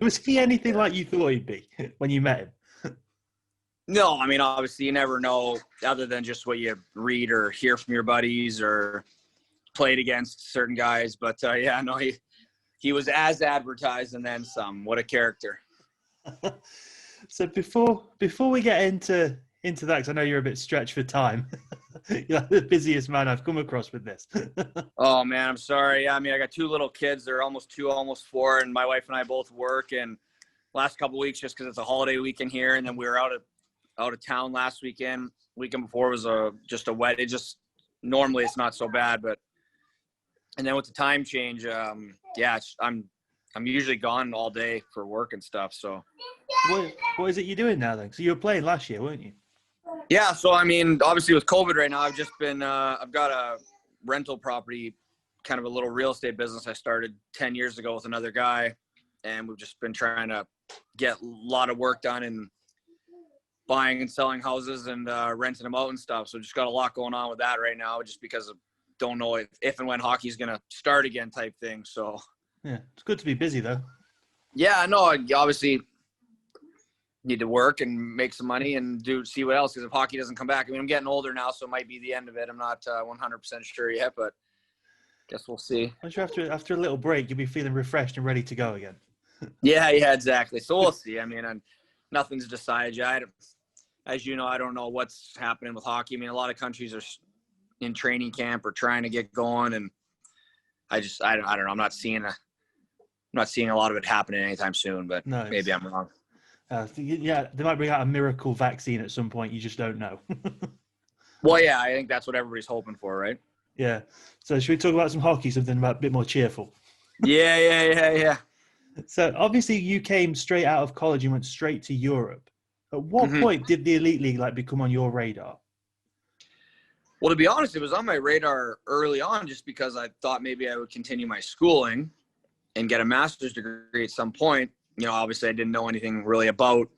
Was he anything like you thought he'd be when you met him? No, I mean, obviously you never know other than just what you read or hear from your buddies or played against certain guys. But yeah, no, he was as advertised and then some. What a character. So before we get into that, because I know you're a bit stretched for time. You're like the busiest man I've come across with this. Oh man, I'm sorry. Yeah, I mean, I got two little kids. They're almost 2, almost 4, and my wife and I both work. And last couple of weeks, just because it's a holiday weekend here, and then we were out of town last weekend. Weekend before was just a wet. It just normally it's not so bad, but and then with the time change, yeah, I'm usually gone all day for work and stuff. So what is it you're doing now then? So you were playing last year, weren't you? Yeah, so I mean, obviously with COVID right now, I've just been I've got a rental property, kind of a little real estate business I started 10 years ago with another guy, and we've just been trying to get a lot of work done and buying and selling houses and renting them out and stuff. So just got a lot going on with that right now, just because of don't know if and when hockey's going to start again type thing. So yeah, it's good to be busy though. Yeah, no, obviously need to work and make some money and see what else, because if hockey doesn't come back, I mean, I'm getting older now, so it might be the end of it. I'm not 100% sure yet, but guess we'll see. I'm sure after a little break, you'll be feeling refreshed and ready to go again. Yeah, exactly. So we'll see. I mean, nothing's decided yet. As you know, I don't know what's happening with hockey. I mean, a lot of countries are in training camp or trying to get going, and I don't know. I'm not seeing a lot of it happening anytime soon, but no, maybe I'm wrong. Yeah, they might bring out a miracle vaccine at some point. You just don't know. Well, yeah, I think that's what everybody's hoping for, right? Yeah. So should we talk about some hockey, something about a bit more cheerful? Yeah. So obviously you came straight out of college and went straight to Europe. At what point did the Elite League become on your radar? Well, to be honest, it was on my radar early on, just because I thought maybe I would continue my schooling and get a master's degree at some point. You know, obviously I didn't know anything really about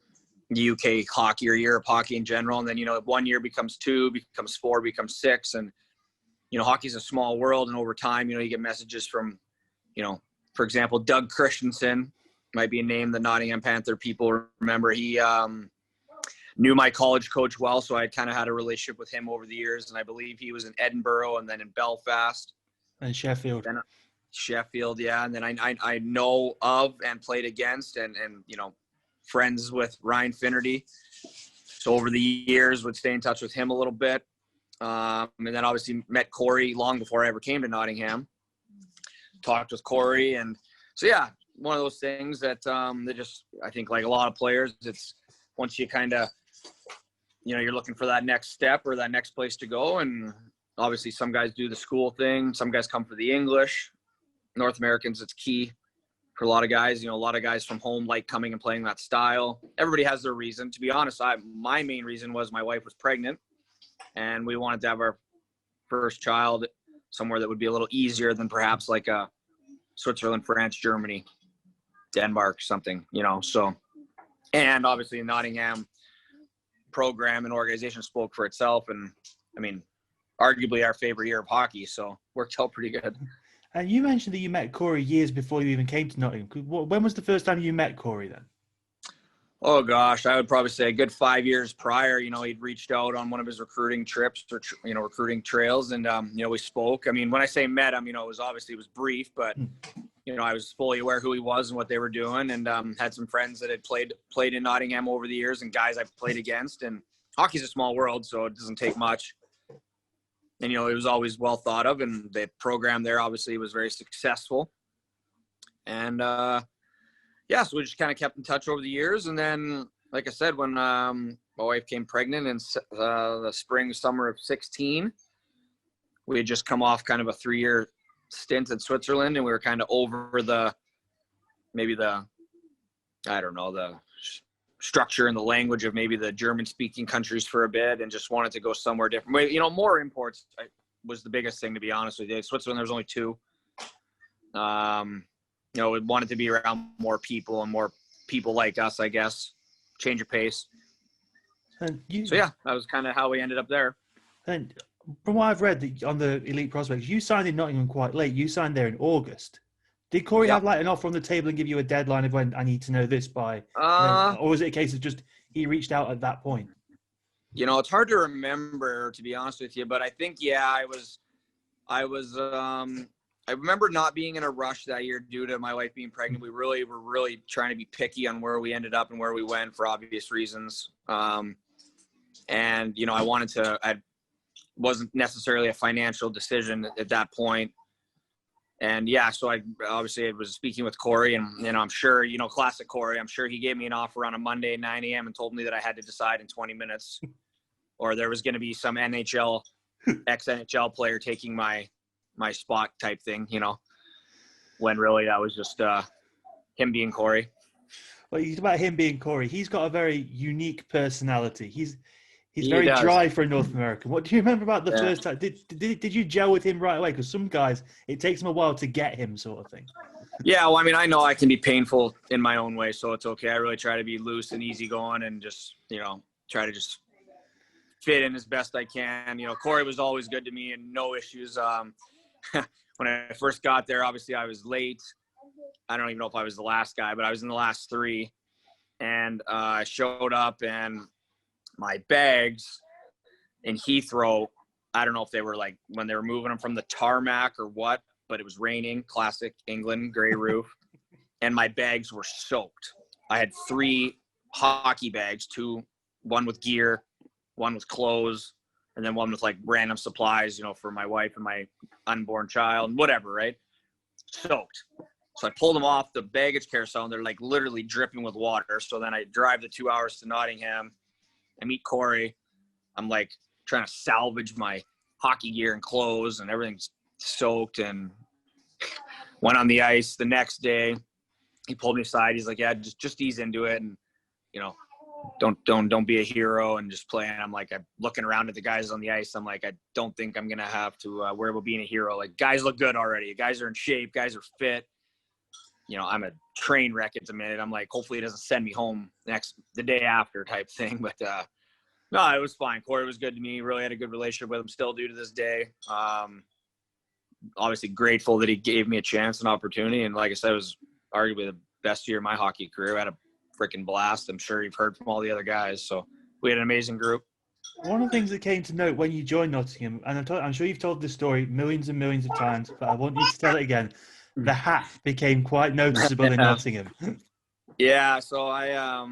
the UK hockey or Europe hockey in general. And then, 1 year becomes 2, becomes 4, becomes 6. And, hockey's a small world. And over time, you get messages from, for example, Doug Christensen might be a name the Nottingham Panther people remember. He knew my college coach well, so I kind of had a relationship with him over the years. And I believe he was in Edinburgh and then in Belfast. And Sheffield. Sheffield, yeah. And then I know of and played against and friends with Ryan Finnerty. So over the years would stay in touch with him a little bit. And then obviously met Corey long before I ever came to Nottingham. Talked with Corey. And so, yeah, one of those things that they just, I think like a lot of players, it's once you kind of, you're looking for that next step or that next place to go. And obviously some guys do the school thing. Some guys come for the English. North Americans, it's key for a lot of guys. A lot of guys from home like coming and playing that style. Everybody has their reason. To be honest, my main reason was my wife was pregnant, and we wanted to have our first child somewhere that would be a little easier than perhaps like Switzerland, France, Germany, Denmark, something, So, and obviously Nottingham program and organization spoke for itself. And I mean, arguably our favorite year of hockey. So worked out pretty good. And you mentioned that you met Corey years before you even came to Nottingham. When was the first time you met Corey then? Oh, gosh, I would probably say a good 5 years prior. He'd reached out on one of his recruiting trips or, recruiting trails. And, we spoke. I mean, when I say met him, it was brief, but, I was fully aware who he was and what they were doing, and had some friends that had played in Nottingham over the years and guys I've played against. And hockey's a small world, so it doesn't take much. And, it was always well thought of, and the program there obviously was very successful. And, yeah, so we just kind of kept in touch over the years. And then, like I said, when my wife came pregnant in the summer of 2016, we had just come off kind of a 3-year stint in Switzerland, and we were kind of over the structure and the language of maybe the German-speaking countries for a bit, and just wanted to go somewhere different. More imports was the biggest thing, to be honest with you. Switzerland, there was only 2. We wanted to be around more people and more people like us, I guess. Change of pace. So, yeah, that was kind of how we ended up there. And from what I've read on the Elite Prospects, you signed in Nottingham quite late. You signed there in August. Did Corey Yep. have like an offer on the table and give you a deadline of when I need to know this by? Or was it a case of just he reached out at that point? It's hard to remember, to be honest with you, but I think, I remember not being in a rush that year due to my wife being pregnant. We were really trying to be picky on where we ended up and where we went for obvious reasons. And, it wasn't necessarily a financial decision at that point. And so I was speaking with Corey, and I'm sure, classic Corey, I'm sure he gave me an offer on a Monday at 9 a.m. and told me that I had to decide in 20 minutes, or there was going to be some ex-NHL player taking my spot type thing, when really that was just him being Corey. Well, you talk about him being Corey. He's got a very unique personality. He's He very does. dry for a North American. What do you remember about the first time? Did you gel with him right away? Because some guys, it takes them a while to get him, sort of thing. Yeah, well, I mean, I know I can be painful in my own way, so it's okay. I really try to be loose and easygoing and just, try to just fit in as best I can. Corey was always good to me and no issues. When I first got there, obviously I was late. I don't even know if I was the last guy, but I was in the last three. And I showed up, and my bags in Heathrow, I don't know if they were like when they were moving them from the tarmac or what, but it was raining, classic England, gray roof. And my bags were soaked. I had 3 hockey bags, one with gear, one with clothes, and then one with like random supplies, for my wife and my unborn child, whatever, right? Soaked. So I pulled them off the baggage carousel, and they're like literally dripping with water. So then I drive the 2 hours to Nottingham. I meet Corey. I'm like trying to salvage my hockey gear and clothes, and everything's soaked, and went on the ice the next day. He pulled me aside. He's like, yeah, just ease into it. And, don't be a hero and just play. And I'm like, I'm looking around at the guys on the ice. I'm like, I don't think I'm going to have to worry about being a hero. Like, guys look good already. Guys are in shape. Guys are fit. I'm a train wreck at the minute. I'm like, hopefully he doesn't send me home the day after type thing. But no, it was fine. Corey was good to me. Really had a good relationship with him, still do to this day. Obviously grateful that he gave me a chance and opportunity. And like I said, it was arguably the best year of my hockey career. I had a freaking blast. I'm sure you've heard from all the other guys. So we had an amazing group. One of the things that came to note when you joined Nottingham, and I'm sure you've told this story millions and millions of times, but I want you to tell it again. The hat became quite noticeable in Nottingham. Yeah, so I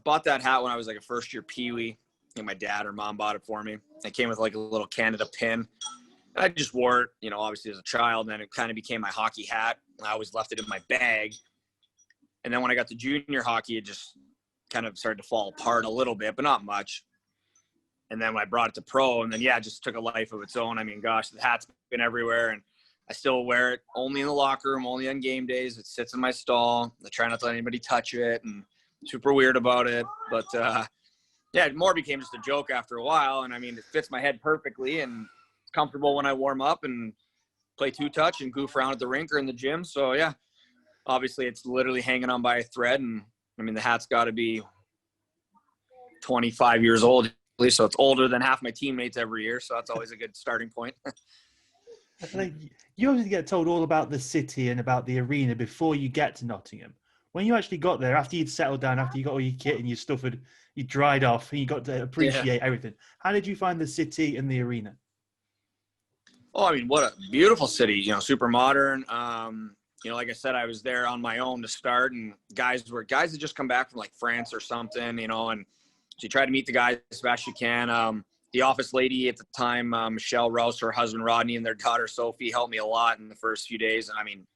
bought that hat when I was like a first-year peewee. I think my dad or mom bought it for me. It came with like a little Canada pin. I just wore it, obviously as a child, and then it kind of became my hockey hat. I always left it in my bag. And then when I got to junior hockey, it just kind of started to fall apart a little bit, but not much. And then when I brought it to pro, and then, it just took a life of its own. I mean, gosh, the hat's been everywhere, and I still wear it only in the locker room, only on game days. It sits in my stall. I try not to let anybody touch it, and super weird about it. But, it more became just a joke after a while. And, I mean, it fits my head perfectly, and it's comfortable when I warm up and play two-touch and goof around at the rink or in the gym. So, obviously it's literally hanging on by a thread. And, I mean, the hat's got to be 25 years old, at least. So it's older than half my teammates every year. So that's always a good starting point. Like, you obviously get told all about the city and about the arena before you get to Nottingham. When you actually got there, after you'd settled down, after you got all your kit and your stuff you dried off and you got to appreciate everything, how did you find the city and the arena? Oh, I mean, what a beautiful city, super modern. Like I said, I was there on my own to start, and guys had just come back from like France or something, and so you try to meet the guys as best you can. The office lady at the time, Michelle Rouse, her husband Rodney, and their daughter Sophie helped me a lot in the first few days. And I mean,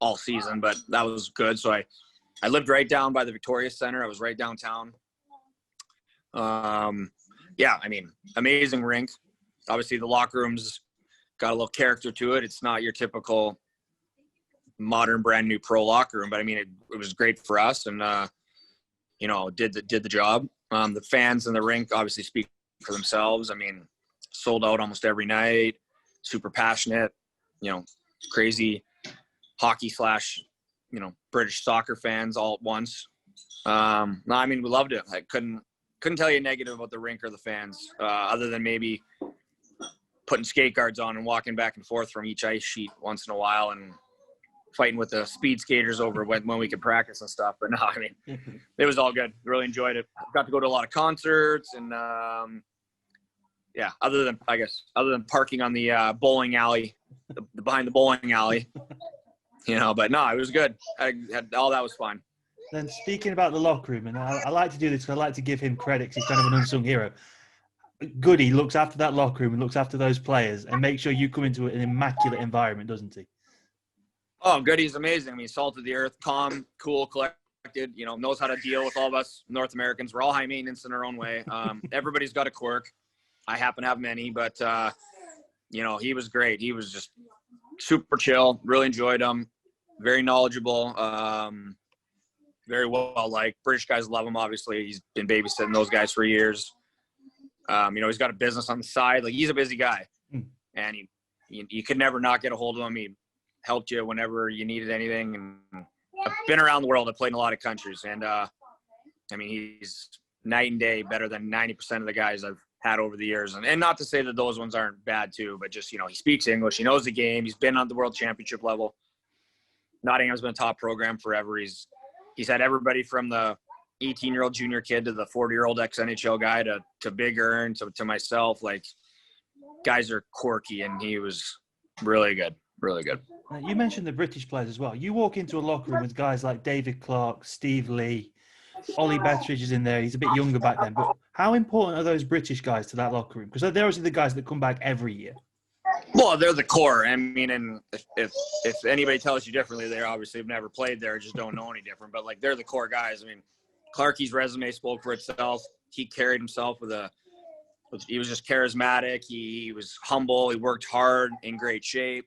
all season, but that was good. So I lived right down by the Victoria Center. I was right downtown. I mean, amazing rink. Obviously, the locker room's got a little character to it. It's not your typical modern, brand new pro locker room, but I mean, it was great for us, and did the job. The fans in the rink obviously speak for themselves. I mean, sold out almost every night, super passionate, crazy hockey / British soccer fans all at once. No, I mean, we loved it. I couldn't tell you negative about the rink or the fans, other than maybe putting skate guards on and walking back and forth from each ice sheet once in a while. And fighting with the speed skaters over when we could practice and stuff. But no, I mean, it was all good. Really enjoyed it. Got to go to a lot of concerts and yeah, other than parking on the bowling alley, behind the bowling alley, but no, it was good. All that was fun. Then speaking about the locker room, and I like to do this because I like to give him credit because he's kind of an unsung hero. Goody looks after that locker room and looks after those players and makes sure you come into an immaculate environment, doesn't he? Oh, Goody's amazing. I mean, salt of the earth, calm, cool, collected, knows how to deal with all of us North Americans. We're all high maintenance in our own way. Everybody's got a quirk. I happen to have many, but, he was great. He was just super chill. Really enjoyed him. Very knowledgeable. Very well liked. British guys love him, obviously. He's been babysitting those guys for years. He's got a business on the side. Like, he's a busy guy. And you could never not get a hold of him. He helped you whenever you needed anything. And I've been around the world. I've played in a lot of countries. And, he's night and day better than 90% of the guys I've had over the years. And not to say that those ones aren't bad too, but just, he speaks English. He knows the game. He's been on the world championship level. Nottingham's been a top program forever. He's had everybody from the 18-year-old junior kid to the 40-year-old ex-NHL guy to Big Earn to myself. Like, guys are quirky, and he was really good. Really good. You mentioned the British players as well. You walk into a locker room with guys like David Clark, Steve Lee, Ollie Bettridge is in there. He's a bit younger back then. But how important are those British guys to that locker room? Because they're obviously the guys that come back every year. Well, they're the core. I mean, and if anybody tells you differently, they obviously have never played there, just don't know any different. But, they're the core guys. I mean, Clarkie's resume spoke for itself. He carried himself he was just charismatic. He was humble. He worked hard, in great shape.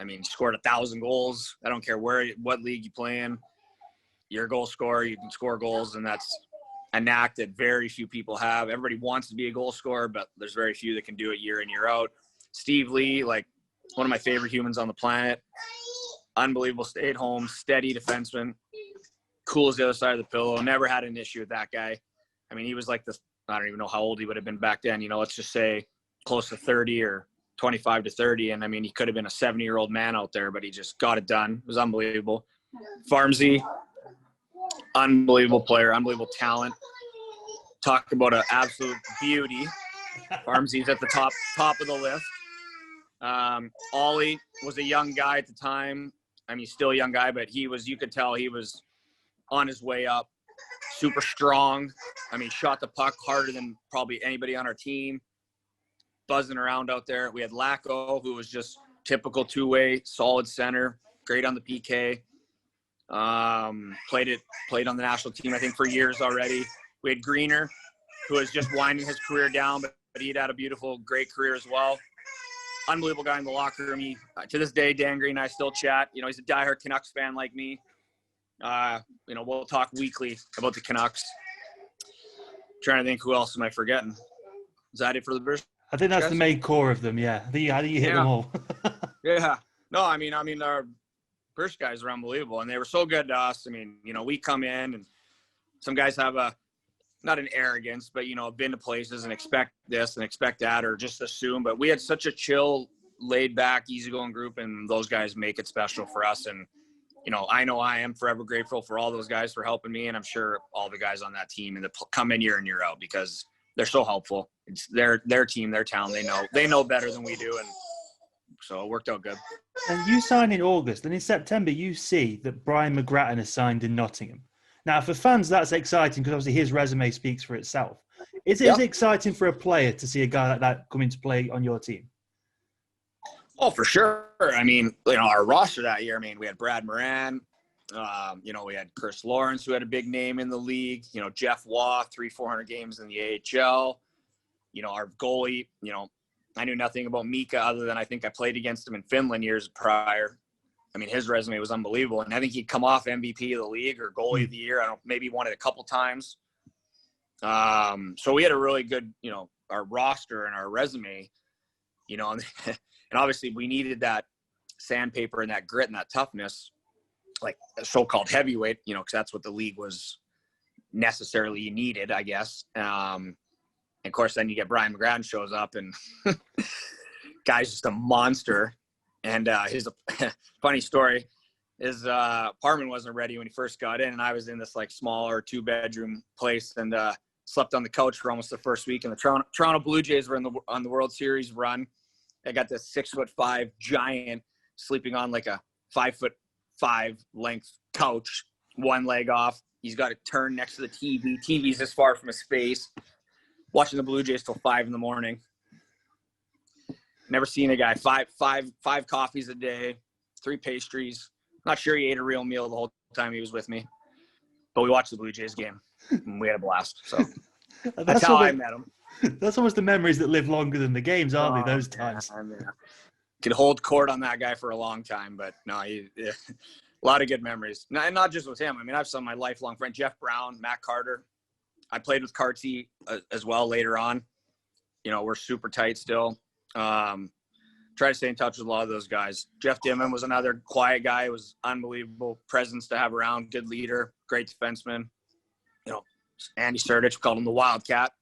I mean, he scored 1,000 goals. I don't care what league you play in. You're a goal scorer. You can score goals, and that's a knack that very few people have. Everybody wants to be a goal scorer, but there's very few that can do it year in, year out. Steve Lee, one of my favorite humans on the planet. Unbelievable stay-at-home, steady defenseman. Cool as the other side of the pillow. Never had an issue with that guy. I mean, he was I don't even know how old he would have been back then. Let's just say close to 30 or 25 to 30. And, I mean, he could have been a 70-year-old man out there, but he just got it done. It was unbelievable. Farmsy, unbelievable player, unbelievable talent. Talk about an absolute beauty. Farmsy's at the top of the list. Ollie was a young guy at the time. I mean, still a young guy, but you could tell he was on his way up. Super strong. I mean, shot the puck harder than probably anybody on our team. Buzzing around out there. We had Lacko, who was just typical two-way, solid center, great on the PK. Played on the national team, I think, for years already. We had Greener, who was just winding his career down, but he'd had a beautiful, great career as well. Unbelievable guy in the locker room. To this day, Dan Green and I still chat. He's a diehard Canucks fan like me. We'll talk weekly about the Canucks. Trying to think, who else am I forgetting? Is that it for the British? I think that's the main core of them, yeah. I think you hit them all. Yeah. No, I mean, our British guys are unbelievable, and they were so good to us. I mean, we come in, and some guys have not an arrogance, but, been to places and expect this and expect that, or just assume. But we had such a chill, laid-back, easygoing group, and those guys make it special for us. And, I know I am forever grateful for all those guys for helping me, and I'm sure all the guys on that team and that come in year out, because they're so helpful. It's their team, their town. They know better than we do, and so it worked out good. And you signed in August, and in September you see that Brian McGrattan has signed in Nottingham. Now, for fans, that's exciting because obviously his resume speaks for itself. Is it exciting for a player to see a guy like that come into play on your team? Oh, for sure. I mean, our roster that year, we had Brad Moran. We had Chris Lawrence, who had a big name in the league. Jeff Waugh, 300-400 games in the AHL. Our goalie, I knew nothing about Mika other than I think I played against him in Finland years prior. I mean, his resume was unbelievable. And I think he'd come off MVP of the league or goalie of the year. I don't know, maybe won it a couple times. So we had a really good, our roster and our resume, and obviously we needed that sandpaper and that grit and that toughness, like a so-called heavyweight, because that's what the league was necessarily needed, I guess. And of course, then you get Brian McGrattan shows up, and guy's just a monster. And his funny story, his apartment wasn't ready when he first got in, and I was in this like smaller 2-bedroom place and slept on the couch for almost the first week. And the Toronto Blue Jays were on the World Series run. I got this 6'5" giant sleeping on like a 5'5" length couch, one leg off. He's got to turn next to the TV. TV's this far from his face. Watching the Blue Jays till 5 a.m. Never seen a guy. Five coffees a day, 3 pastries. Not sure he ate a real meal the whole time he was with me. But we watched the Blue Jays game, and we had a blast. So that's how I met him. That's almost the memories that live longer than the games, aren't they, those times? I mean, could hold court on that guy for a long time, but no, a lot of good memories. And not just with him. I mean, I have some of my lifelong friends, Jeff Brown, Matt Carter. I played with Carty as well later on. You know, we're super tight still. Try to stay in touch with a lot of those guys. Jeff Dimon was another quiet guy. It was unbelievable presence to have around. Good leader, great defenseman. You know, Andy Surdich, we called him the Wildcat.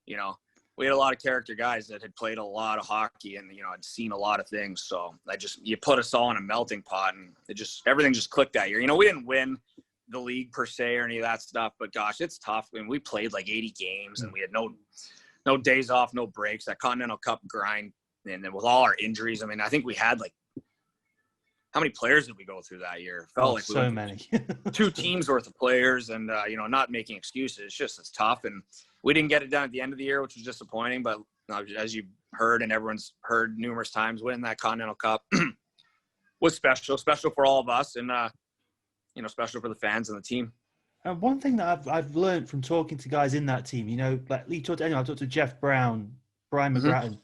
You know, we had a lot of character guys that had played a lot of hockey and, you know, had seen a lot of things. So you put us all in a melting pot and everything just clicked that year. You know, we didn't win the league per se or any of that stuff, but gosh, it's tough. I mean, we played like 80 games and we had no days off, no breaks. That Continental Cup grind. And then with all our injuries, I mean, I think we had like, how many players did we go through that year? Felt like so many. 2 teams worth of players, and you know, not making excuses. It's tough, and we didn't get it done at the end of the year, which was disappointing. But as you heard, and everyone's heard numerous times, winning that Continental Cup was special for all of us, and you know, special for the fans and the team. And one thing that I've learned from talking to guys in that team, you know, like Lee talked. Anyway, I talked to Jeff Brown, Brian McGrattan.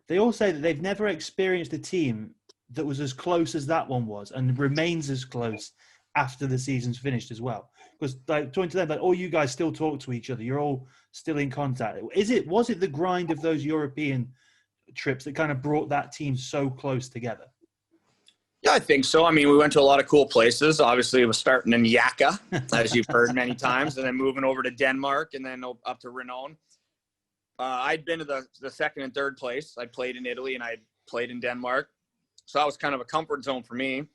They all say that they've never experienced a team that was as close as that one was and remains as close after the season's finished as well. Because like talking to them, like all you guys still talk to each other. You're all still in contact. Was it the grind of those European trips that kind of brought that team so close together? Yeah, I think so. I mean, we went to a lot of cool places. Obviously, it was starting in Jaca, as you've heard many times, and then moving over to Denmark and then up to Renown. I'd been to the second and third place. I played in Italy and I played in Denmark. So that was kind of a comfort zone for me.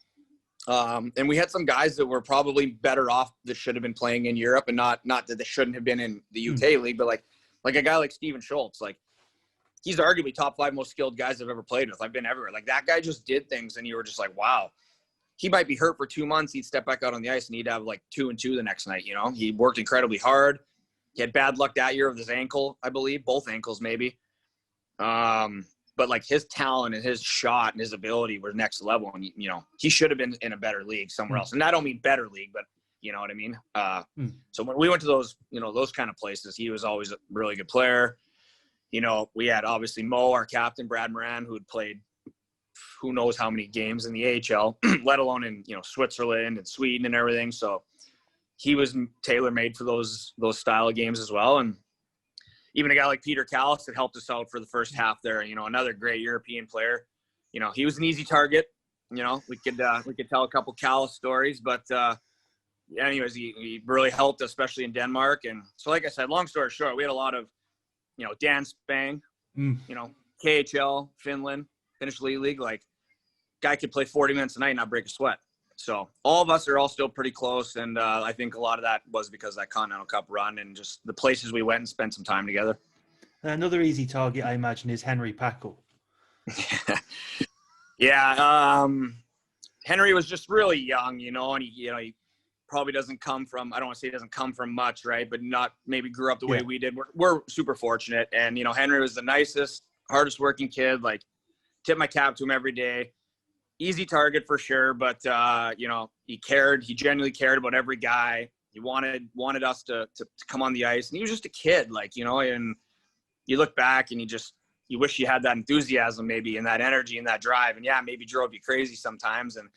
And we had some guys that were probably better off that should have been playing in Europe, and not that they shouldn't have been in the UK league, but like a guy like Steven Schultz, like he's arguably top 5 most skilled guys I've ever played with. I've been everywhere. Like that guy just did things and you were just like, wow. He might be hurt for 2 months. He'd step back out on the ice and he'd have like 2 and 2 the next night. You know, he worked incredibly hard. He had bad luck that year with his ankle, I believe, both ankles maybe. But like his talent and his shot and his ability were next level. And, you know, he should have been in a better league somewhere else. And I don't mean better league, but you know what I mean? So when we went to those, you know, those kind of places, he was always a really good player. You know, we had obviously Mo, our captain, Brad Moran, who had played who knows how many games in the AHL, let alone in, you know, Switzerland and Sweden and everything. So he was tailor-made for those style of games as well. And even a guy like Peter Callis that helped us out for the first half there, you know, another great European player. You know, he was an easy target. You know, we could tell a couple Callis stories, but anyways, he really helped, especially in Denmark. And so, like I said, long story short, we had a lot of, you know, Dan Spang, you know, KHL, Finland, Finnish League, like guy could play 40 minutes a night and not break a sweat. So all of us are all still pretty close. And I think a lot of that was because of that Continental Cup run and just the places we went and spent some time together. Another easy target, I imagine, is Henry Packle. Yeah. Henry was just really young, you know, and he probably doesn't come from, I don't want to say he doesn't come from much, right? But not maybe grew up the way we did. We're super fortunate. And, you know, Henry was the nicest, hardest working kid, like tip my cap to him every day. Easy target for sure. But, you know, he genuinely cared about every guy. He wanted us to come on the ice. And he was just a kid, like, you know, and you look back and you wish you had that enthusiasm maybe and that energy and that drive. And yeah, maybe drove you crazy sometimes. And,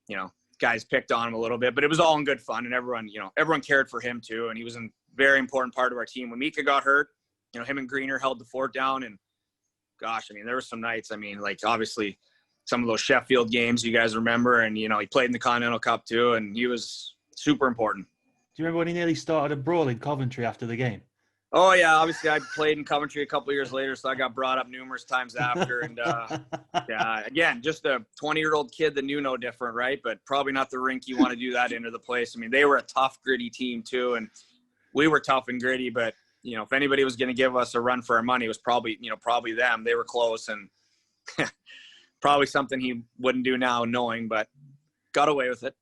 you know, guys picked on him a little bit, but it was all in good fun. And everyone cared for him too. And he was a very important part of our team. When Mika got hurt, you know, him and Greener held the fort down. And gosh, I mean, there were some nights, I mean, like obviously some of those Sheffield games you guys remember. And, you know, he played in the Continental Cup too. And he was super important. Do you remember when he nearly started a brawl in Coventry after the game? Oh yeah, obviously I played in Coventry a couple of years later, so I got brought up numerous times after. And yeah, again, just a 20-year-old kid that knew no different, right? But probably not the rink you want to do that into the place. I mean, they were a tough, gritty team too, and we were tough and gritty. But you know, if anybody was going to give us a run for our money, it was probably them. They were close, and probably something he wouldn't do now, knowing, but got away with it.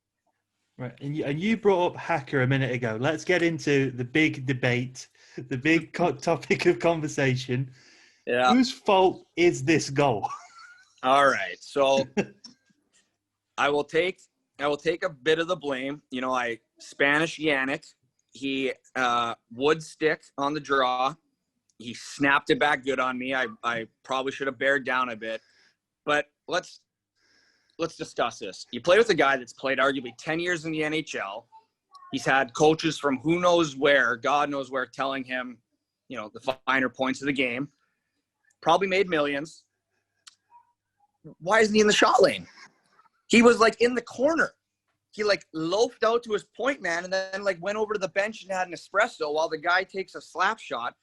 Right, and you brought up Hacker a minute ago. Let's get into the big debate, the big topic of conversation. Yeah. Whose fault is this goal? All right, so I will take a bit of the blame. You know, Spanish Yannick, he wood stick on the draw. He snapped it back good on me. I probably should have bared down a bit, but let's discuss this. You play with a guy that's played arguably 10 years in the NHL. He's had coaches from who knows where, God knows where, telling him, you know, the finer points of the game. Probably made millions. Why isn't he in the shot lane? He was like in the corner. He like loafed out to his point man and then like went over to the bench and had an espresso while the guy takes a slap shot.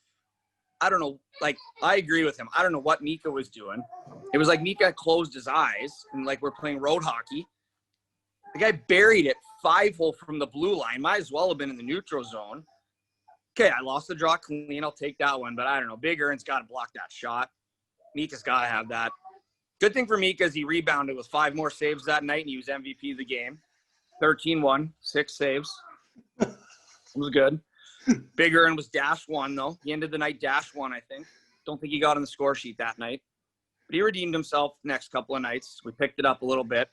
I don't know. Like, I agree with him. I don't know what Mika was doing. It was like Mika closed his eyes and like we're playing road hockey. The guy buried it 5-hole from the blue line. Might as well have been in the neutral zone. Okay, I lost the draw clean. I'll take that one. But I don't know. Big Ern's got to block that shot. Mika's got to have that. Good thing for Mika is he rebounded with 5 more saves that night and he was MVP of the game. 13-1, 6 saves. It was good. Big Ern was -1, though. He ended the night -1, I think. Don't think he got on the score sheet that night. But he redeemed himself the next couple of nights. We picked it up a little bit.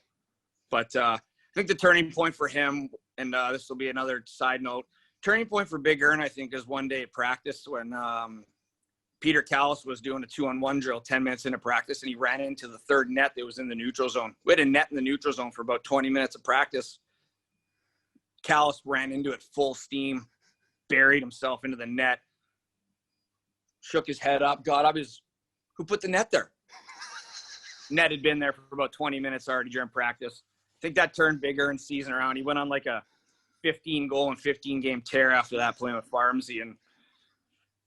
But I think the turning point for him, and this will be another side note, turning point for Big Ern, I think, is one day at practice when Peter Callis was doing a 2-on-1 drill 10 minutes into practice, and he ran into the third net that was in the neutral zone. We had a net in the neutral zone for about 20 minutes of practice. Callis ran into it full steam, buried himself into the net, shook his head up, got up. Who put the net there? Net had been there for about 20 minutes already during practice. I think that turned Big Ern's season around. He went on like a 15-goal and 15-game tear after that, playing with Farmsy. And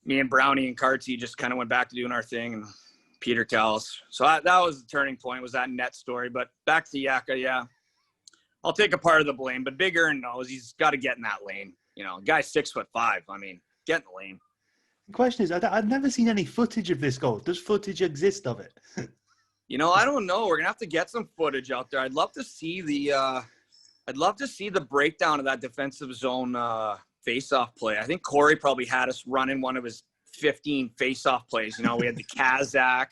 me and Brownie and Cartsy just kind of went back to doing our thing, and Peter Callis. So that was the turning point, was that net story. But back to Jaca, yeah. I'll take a part of the blame, but Big Ern knows he's got to get in that lane. You know, guy's 6'5". I mean, get in the lane. The question is, I've never seen any footage of this goal. Does footage exist of it? You know, I don't know. We're gonna have to get some footage out there. I'd love to see the breakdown of that defensive zone face-off play. I think Corey probably had us running one of his 15 face-off plays. You know, we had the Kazakh,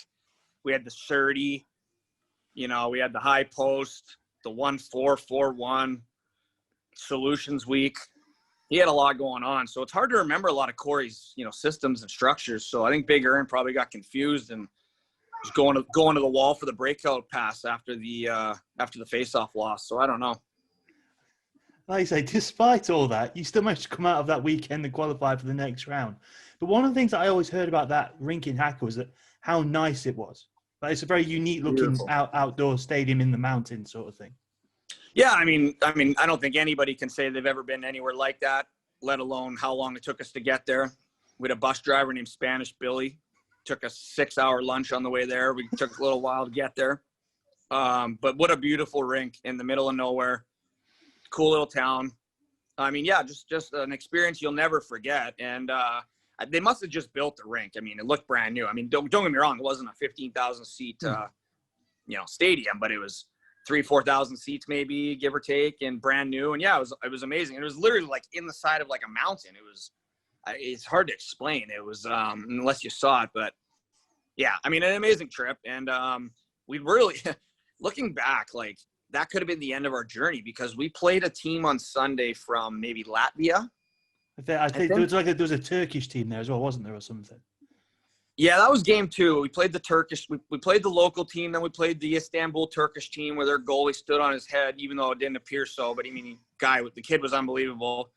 we had the Surdy, you know, we had the high post, the 1-4-4-1, solutions week. He had a lot going on, so it's hard to remember a lot of Corey's, you know, systems and structures. So I think Big Ern probably got confused and was going to the wall for the breakout pass after the face-off loss. So I don't know. Like I say, despite all that, you still managed to come out of that weekend and qualify for the next round. But one of the things that I always heard about that rink in Jaca was that how nice it was. Like, it's a very unique-looking outdoor stadium in the mountains sort of thing. Yeah, I mean, I don't think anybody can say they've ever been anywhere like that, let alone how long it took us to get there. We had a bus driver named Spanish Billy. Took a 6-hour lunch on the way there. We took a little while to get there. But what a beautiful rink in the middle of nowhere. Cool little town. I mean, yeah, just an experience you'll never forget. And they must have just built the rink. I mean, it looked brand new. I mean, don't get me wrong. It wasn't a 15,000 seat, stadium, but it was 3,000-4,000 seats maybe, give or take, and brand new. And yeah, it was amazing. It was literally like in the side of like a mountain. It's hard to explain. It was, unless you saw it, but yeah, I mean, an amazing trip. And we really, looking back, like that could have been the end of our journey because we played a team on Sunday from maybe Latvia. I think there was a Turkish team there as well, wasn't there, or something? Yeah, that was game 2. We played the Turkish. We played the local team. Then we played the Istanbul Turkish team where their goalie stood on his head, even though it didn't appear so. But the kid was unbelievable.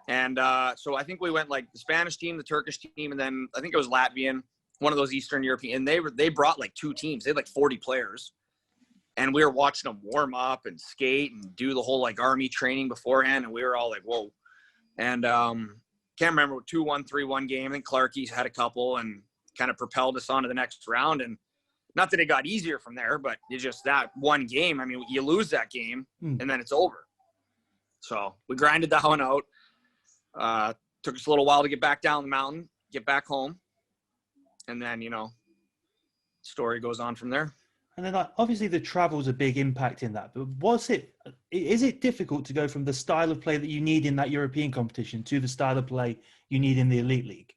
And so I think we went like the Spanish team, the Turkish team, and then I think it was Latvian, one of those Eastern European. And they brought like 2 teams. They had like 40 players. And we were watching them warm up and skate and do the whole like army training beforehand. And we were all like, whoa. And can't remember, 2-1, 3-1 game. And Clarkie's had a couple and kind of propelled us on to the next round. And not that it got easier from there, but it's just that one game. I mean, you lose that game and then it's over. So we grinded that one out. Took us a little while to get back down the mountain, get back home. And then, story goes on from there. And then obviously the travel's a big impact in that, but is it difficult to go from the style of play that you need in that European competition to the style of play you need in the Elite League?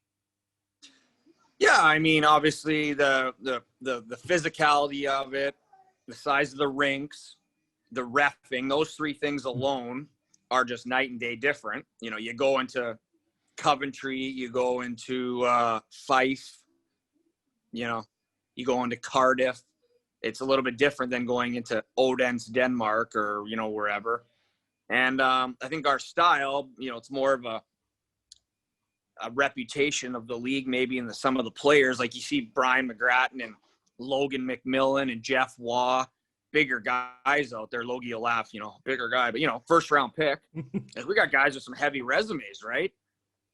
Yeah, I mean, obviously the physicality of it, the size of the rinks, the reffing, those three things alone are just night and day different. You go into Coventry, you go into Fife, you go into Cardiff. It's a little bit different than going into Odense, Denmark, or, wherever. And I think our style, it's more of a reputation of the league, maybe in some of the players. Like you see Brian McGrattan and Logan McMillan and Jeff Waugh, bigger guys out there. Logie will laugh, bigger guy, but, first round pick. Like, we got guys with some heavy resumes, right?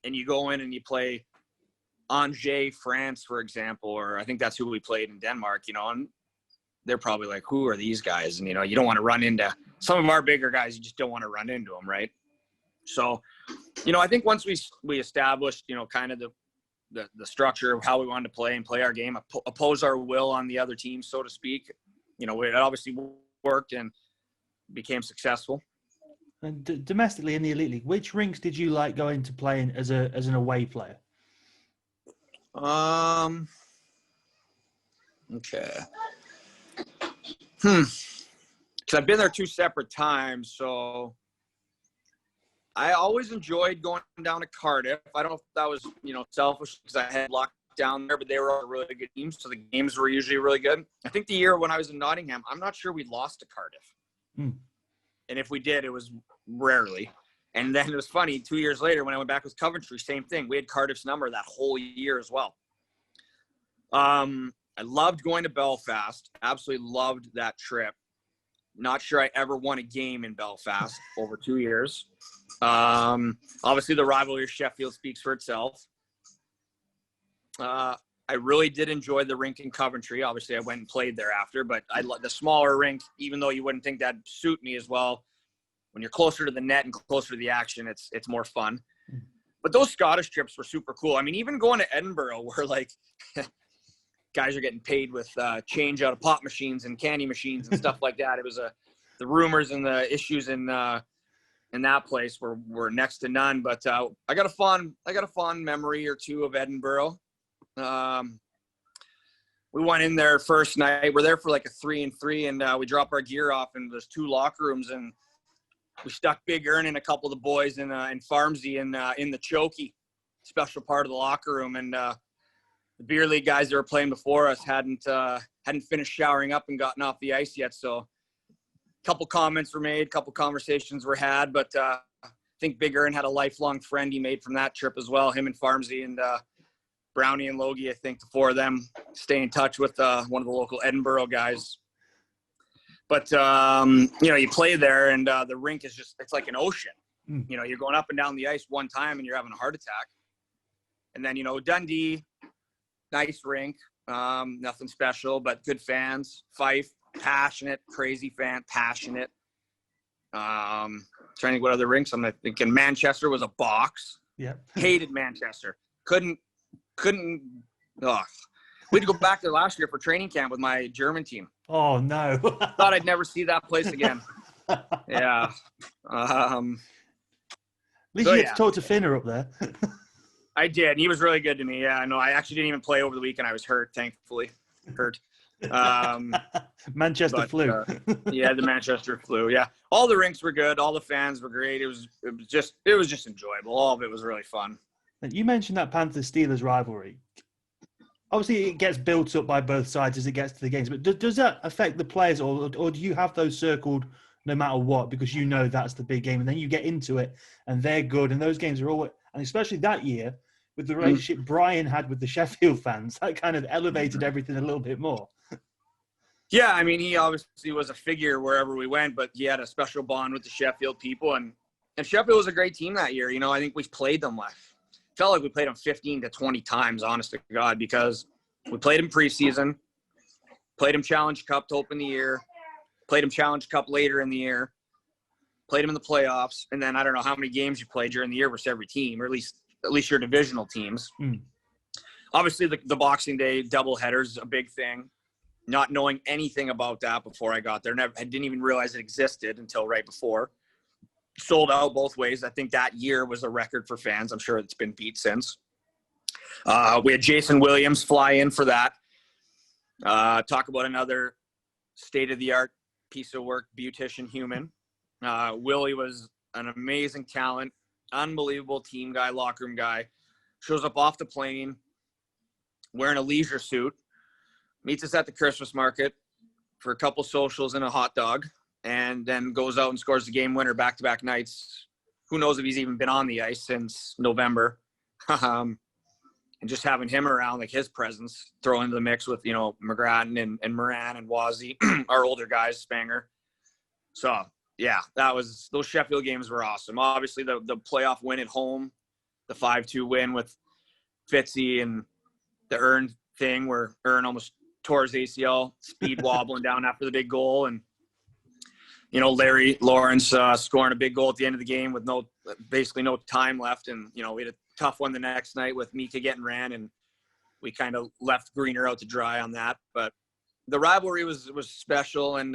And you go in and you play Angers, France, for example, or I think that's who we played in Denmark, and they're probably like, who are these guys? And, you don't want to run into some of our bigger guys. You just don't want to run into them. Right. So, I think once we established, kind of the structure of how we wanted to play and play our game, oppose our will on the other team, so to speak, it obviously worked and became successful. And domestically in the Elite League, which rinks did you like going to play in as an away player? Okay. Because I've been there 2 separate times, so I always enjoyed going down to Cardiff. I don't know if that was, selfish because I had locked down there, but they were all a really good teams, so the games were usually really good. I think the year when I was in Nottingham, I'm not sure we lost to Cardiff. And if we did, it was rarely. And then it was funny, 2 years later when I went back with Coventry, same thing. We had Cardiff's number that whole year as well. I loved going to Belfast. Absolutely loved that trip. Not sure I ever won a game in Belfast over 2 years. Obviously, the rivalry of Sheffield speaks for itself. I really did enjoy the rink in Coventry. Obviously, I went and played there after, but I love the smaller rink, even though you wouldn't think that'd suit me as well. When you're closer to the net and closer to the action, it's more fun. But those Scottish trips were super cool. I mean, even going to Edinburgh where, like, guys are getting paid with change out of pop machines and candy machines and stuff like that. It was the rumors and the issues in that place were next to none. But I got a fond memory or two of Edinburgh. We went in there first night. We're there for like a 3-3, and we drop our gear off, and there's 2 locker rooms, and we stuck Big Ern and a couple of the boys in Farmsy in the chokey, special part of the locker room, and the beer league guys that were playing before us hadn't finished showering up and gotten off the ice yet. So a couple comments were made, a couple conversations were had, but I think Big Ern had a lifelong friend he made from that trip as well. Him and Farmsy and Brownie and Logie, I think the 4 of them stay in touch with one of the local Edinburgh guys. But, you play there, and the rink is it's like an ocean. You're going up and down the ice one time and you're having a heart attack. And then, Dundee, nice rink, nothing special, but good fans. Fife, passionate, crazy fan, passionate. Trying to think what other rinks. I'm thinking Manchester was a box. Yeah. Hated Manchester. Couldn't. Oh. We had to go back there last year for training camp with my German team. Oh, no. Thought I'd never see that place again. Yeah. At least you get to talk to Finner up there. I did. He was really good to me. Yeah, no, I actually didn't even play over the weekend. I was hurt, thankfully. Manchester flu. Yeah, the Manchester flu. Yeah. All the rinks were good. All the fans were great. It was just enjoyable. All of it was really fun. You mentioned that Panthers-Steelers rivalry. Obviously, it gets built up by both sides as it gets to the games. But does that affect the players, or do you have those circled no matter what, because that's the big game, and then you get into it and they're good, and those games are always, and especially that year with the relationship Brian had with the Sheffield fans, that kind of elevated everything a little bit more. Yeah, I mean, he obviously was a figure wherever we went, but he had a special bond with the Sheffield people, and Sheffield was a great team that year. I think we played them felt like we played them 15 to 20 times, honest to God, because we played them preseason, played them Challenge Cup to open the year, played them Challenge Cup later in the year, played them in the playoffs, and then I don't know how many games you played during the year versus every team, or at least your divisional teams. Obviously, the Boxing Day doubleheader is a big thing. Not knowing anything about that before I got there. I didn't even realize it existed until right before. Sold out both ways. I think that year was a record for fans. I'm sure it's been beat since. We had Jason Williams fly in for that. Talk about another state-of-the-art piece of work, beautician human. Willie was an amazing talent, unbelievable team guy, locker room guy. Shows up off the plane wearing a leisure suit, meets us at the Christmas market for a couple socials and a hot dog, and then goes out and scores the game winner back-to-back nights. Who knows if he's even been on the ice since November. And just having him around, like his presence, throw into the mix with, McGrattan and Moran and Wazzy, our older guys, Spanger. So, yeah, those Sheffield games were awesome. Obviously, the playoff win at home, the 5-2 win with Fitzy and the Earn thing where Earn almost tore his ACL, speed wobbling down after the big goal. And, Larry Lawrence scoring a big goal at the end of the game with basically no time left. And, we had a tough one the next night with Mika getting ran, and we kind of left Greener out to dry on that. But the rivalry was special. And,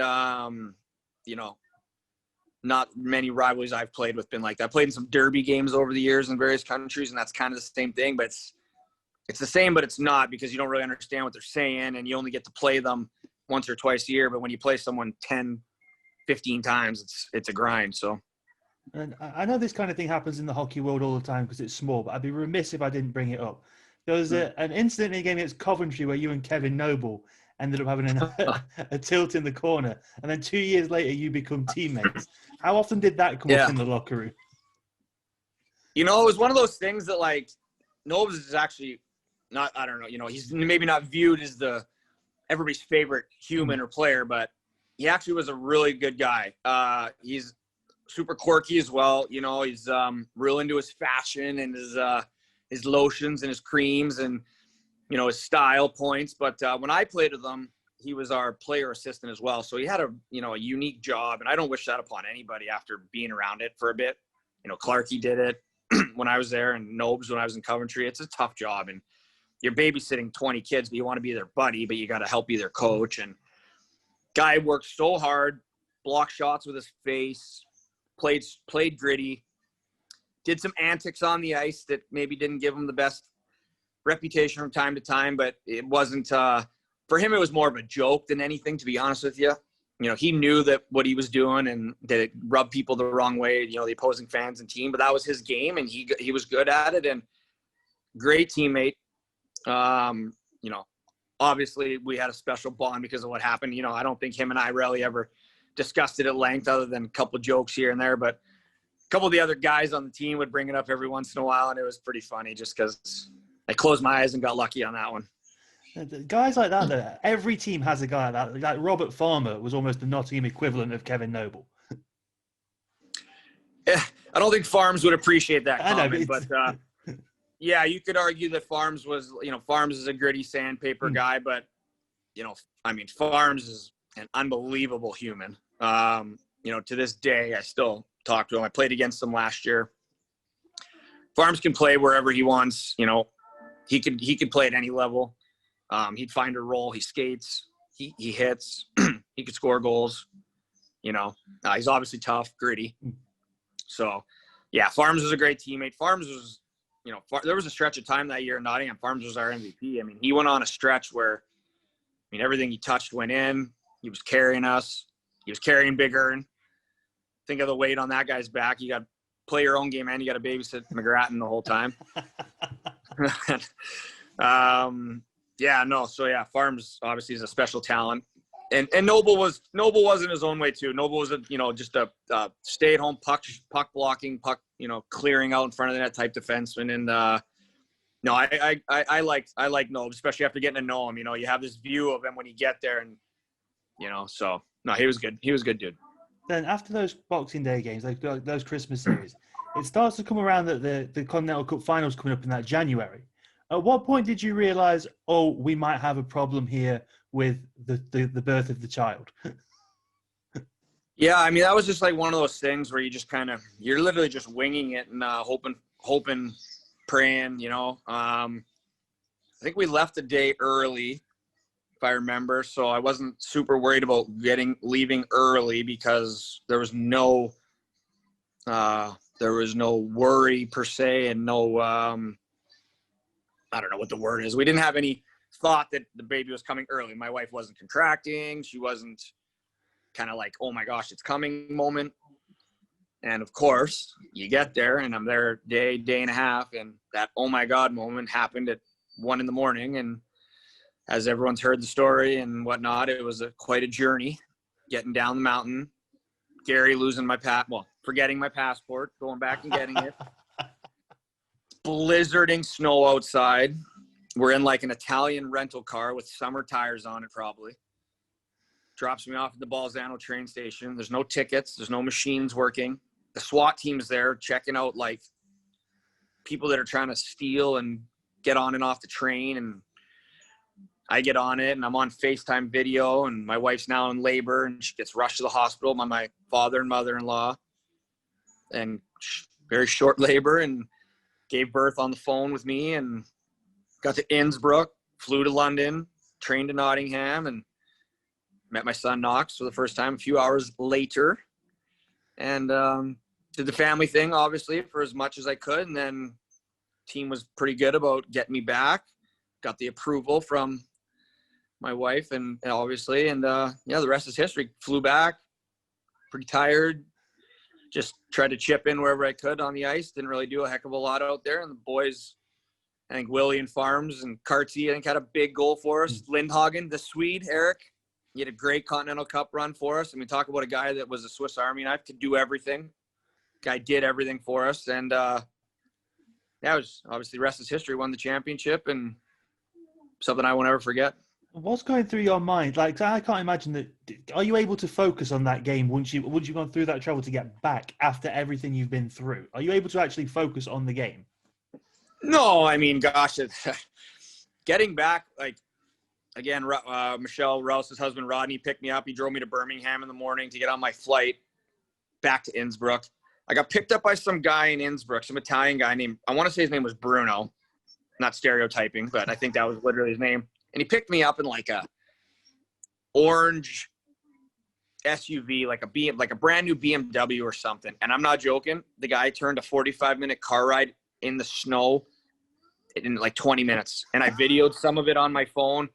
not many rivalries I've played with been like that. I played in some derby games over the years in various countries, and that's kind of the same thing, but it's the same, but it's not, because you don't really understand what they're saying, and you only get to play them once or twice a year. But when you play someone 10, 15 times, it's a grind. So, and I know this kind of thing happens in the hockey world all the time because it's small, but I'd be remiss if I didn't bring it up. There was an incident in a game against Coventry where you and Kevin Noble ended up having a tilt in the corner, and then 2 years later you become teammates. How often did that come up in the locker room? It was one of those things that, like, Nobes is actually not, I don't know, he's maybe not viewed as everybody's favorite human or player, but he actually was a really good guy. He's super quirky as well. He's real into his fashion and his lotions and his creams and, his style points. But when I played with him, he was our player assistant as well. So he had a unique job, and I don't wish that upon anybody after being around it for a bit. Clarkey did it when I was there, and Nobes when I was in Coventry. It's a tough job, and you're babysitting 20 kids, but you want to be their buddy, but you got to help be their coach. And guy worked so hard, blocked shots with his face, played gritty, did some antics on the ice that maybe didn't give him the best reputation from time to time, but it wasn't for him. It was more of a joke than anything, to be honest with you. He knew that what he was doing and that it rubbed people the wrong way, the opposing fans and team, but that was his game, and he was good at it, and great teammate. Obviously we had a special bond because of what happened. I don't think him and I really ever discussed it at length other than a couple of jokes here and there, but a couple of the other guys on the team would bring it up every once in a while, and it was pretty funny just because I closed my eyes and got lucky on that one. Guys like that, though, every team has a guy like that. Like Robert Farmer was almost the Nottingham equivalent of Kevin Noble. I don't think Farms would appreciate that comment, but yeah, you could argue that Farms was, Farms is a gritty sandpaper guy, but, Farms is an unbelievable human. To this day, I still talk to him. I played against him last year. Farms can play wherever he wants. He could play at any level. He'd find a role. He skates. He hits. He could score goals. He's obviously tough, gritty. So, yeah, Farms was a great teammate. Farms was, there was a stretch of time that year in Nottingham. Farms was our MVP. He went on a stretch where, everything he touched went in. He was carrying us. He was carrying Big Earn. Think of the weight on that guy's back. You got to play your own game, and you got to babysit McGrattan the whole time. Farms obviously is a special talent, and Noble was in his own way too. Noble was just a stay-at-home puck blocking, clearing out in front of the net type defenseman. And I like Noble, especially after getting to know him. You have this view of him when you get there, and he was good. He was a good dude. Then after those Boxing Day games, like those Christmas series, it starts to come around that the Continental Cup finals coming up in that January. At what point did you realise, oh, we might have a problem here with the birth of the child? Yeah, I mean, that was just like one of those things where you just you're literally just winging it and hoping, praying, you know. I think we left a day early, if I remember, so I wasn't super worried about leaving early because there was no worry per se, and no I don't know what the word is. We didn't have any thought that the baby was coming early. My wife wasn't contracting. She wasn't kind of like, oh my gosh, it's coming moment. And of course, you get there, and I'm there day and a half, and that oh my God moment happened at 1 a.m. And as everyone's heard the story and whatnot, it was quite a journey getting down the mountain. Gary losing forgetting my passport, going back and getting it. Blizzarding snow outside. We're in like an Italian rental car with summer tires on it, probably. Drops me off at the Bolzano train station. There's no tickets. There's no machines working. The SWAT team's there checking out like people that are trying to steal and get on and off the train. And I get on it, and I'm on FaceTime video, and my wife's now in labor, and she gets rushed to the hospital by my father and mother-in-law, and very short labor, and gave birth on the phone with me, and got to Innsbruck, flew to London, trained to Nottingham, and met my son Knox for the first time a few hours later, and did the family thing, obviously, for as much as I could. And then team was pretty good about getting me back. Got the approval from my wife, and obviously, and the rest is history. Flew back, pretty tired. Just tried to chip in wherever I could on the ice. Didn't really do a heck of a lot out there. And the boys, I think Willie and Farms and Kartsy, I think, had a big goal for us. Lindhagen, the Swede, Eric, he had a great Continental Cup run for us. I mean, talk about a guy that was a Swiss Army knife, could do everything. Guy did everything for us. And it was obviously the rest is history. Won the championship, and something I won't ever forget. What's going through your mind? Like, I can't imagine that. Are you able to focus on that game once you've gone through that travel to get back after everything you've been through? Are you able to actually focus on the game? No, I mean, gosh, getting back, like, again, Michelle Rouse's husband, Rodney, picked me up. He drove me to Birmingham in the morning to get on my flight back to Innsbruck. I got picked up by some guy in Innsbruck, some Italian guy named, I want to say his name was Bruno. Not stereotyping, but I think that was literally his name. And he picked me up in like a orange SUV, like a brand new BMW or something. And I'm not joking. The guy turned a 45-minute car ride in the snow in like 20 minutes. And I videoed some of it on my phone.